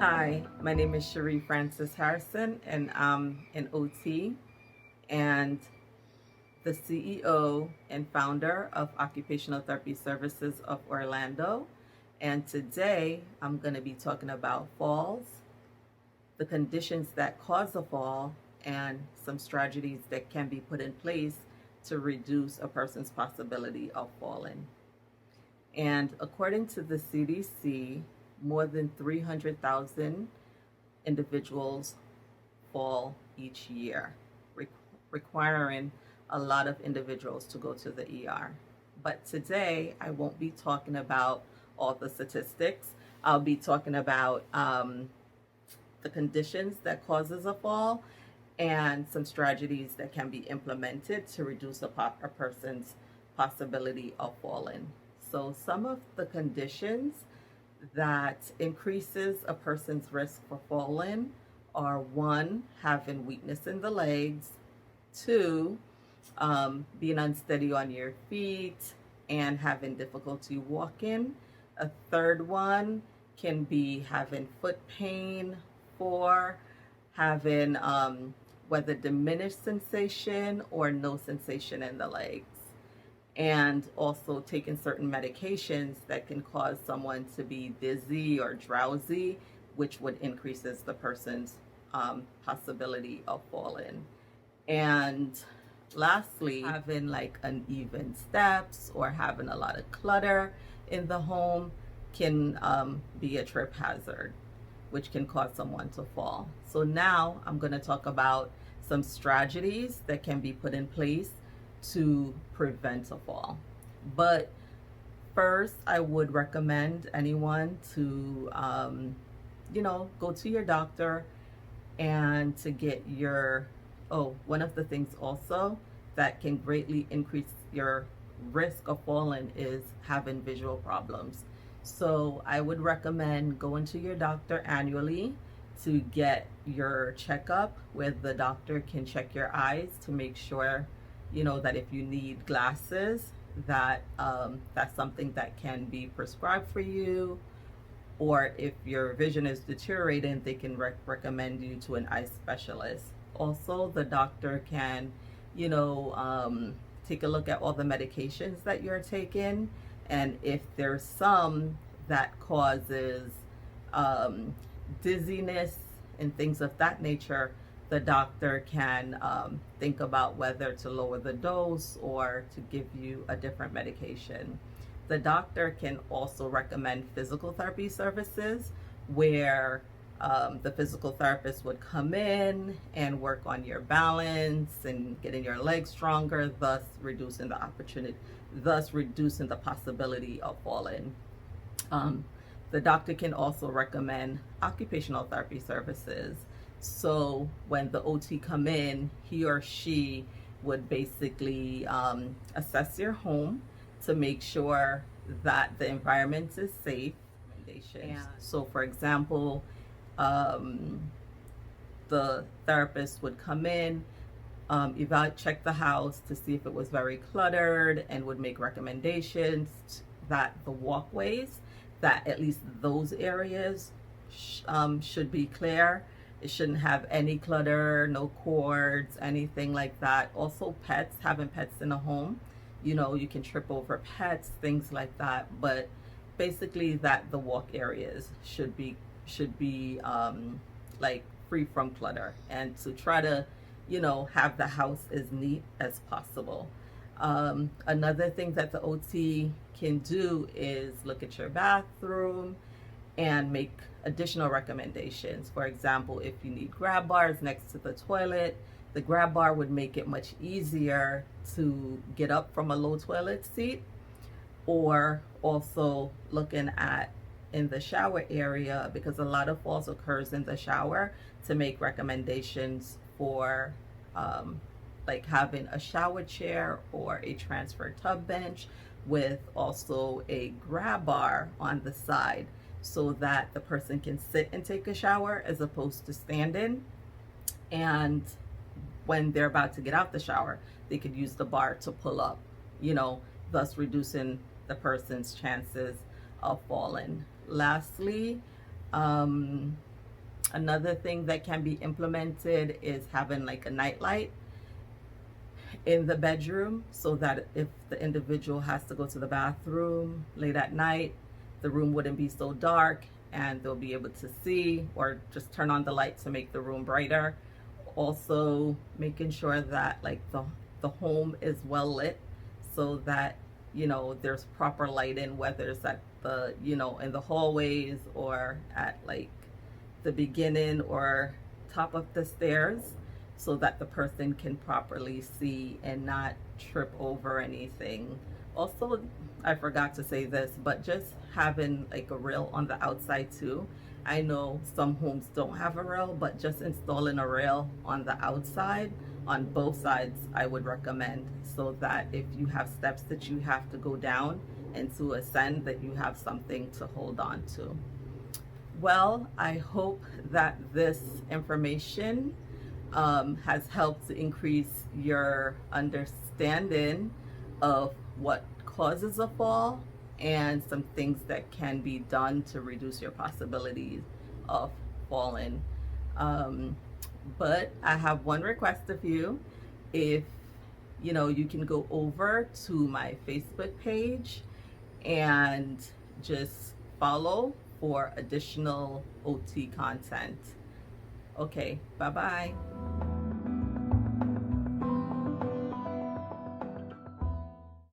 Hi, my name is Sherie Francis Harrison, and I'm an OT and the CEO and founder of Occupational Therapy Services of Orlando. And today I'm going to be talking about falls, the conditions that cause a fall, and some strategies that can be put in place to reduce a person's possibility of falling. And according to the CDC, more than 300,000 individuals fall each year, requiring a lot of individuals to go to the ER. But today, I won't be talking about all the statistics. I'll be talking about the conditions that causes a fall and some strategies that can be implemented to reduce a person's possibility of falling. So some of the conditions that increases a person's risk for falling are: one, having weakness in the legs; two, being unsteady on your feet and having difficulty walking. A third one can be having foot pain; four, having whether diminished sensation or no sensation in the legs; and also taking certain medications that can cause someone to be dizzy or drowsy, which would increases the person's possibility of falling. And lastly, having like uneven steps or having a lot of clutter in the home can be a trip hazard, which can cause someone to fall. So now I'm going to talk about some strategies that can be put in place to prevent a fall. But first, I would recommend anyone to, go to your doctor and to get your, one of the things also that can greatly increase your risk of falling is having visual problems. So I would recommend going to your doctor annually to get your checkup, where the doctor can check your eyes to make sure that if you need glasses, that that's something that can be prescribed for you, or if your vision is deteriorating, they can recommend you to an eye specialist. Also, the doctor can take a look at all the medications that you're taking, and if there's some that causes dizziness and things of that nature, the doctor can think about whether to lower the dose or to give you a different medication. The doctor can also recommend physical therapy services, where the physical therapist would come in and work on your balance and getting your legs stronger, thus reducing the possibility of falling. The doctor can also recommend occupational therapy services. So when the OT come in, he or she would basically assess your home to make sure that the environment is safe. So for example, the therapist would come in, check the house to see if it was very cluttered, and would make recommendations that the walkways, that at least those areas should be clear. It shouldn't have any clutter, no cords, anything like that. Also pets, having pets in a home, you can trip over pets, things like that. But basically that the walk areas should be like free from clutter, and to try to have the house as neat as possible. Another thing that the OT can do is look at your bathroom and make additional recommendations. For example, if you need grab bars next to the toilet, the grab bar would make it much easier to get up from a low toilet seat. Or also looking at in the shower area, because a lot of falls occurs in the shower, to make recommendations for like having a shower chair or a transfer tub bench with also a grab bar on the side, so that the person can sit and take a shower as opposed to standing. And when they're about to get out the shower, they could use the bar to pull up, thus reducing the person's chances of falling. Lastly, Another thing that can be implemented is having like a nightlight in the bedroom, so that if the individual has to go to the bathroom late at night, the room wouldn't be so dark and they'll be able to see, or just turn on the light to make the room brighter. Also making sure that like the home is well lit, so that there's proper lighting, whether it's at the in the hallways or at like the beginning or top of the stairs, so that the person can properly see and not trip over anything. Also, I forgot to say this, but just having like a rail on the outside too. I know some homes don't have a rail, but just installing a rail on the outside on both sides I would recommend, so that if you have steps that you have to go down and to ascend, that you have something to hold on to. Well, I hope that this information has helped to increase your understanding of what causes a fall and some things that can be done to reduce your possibilities of falling. But I have one request of you. If you can go over to my Facebook page and just follow for additional OT content. Okay, bye-bye.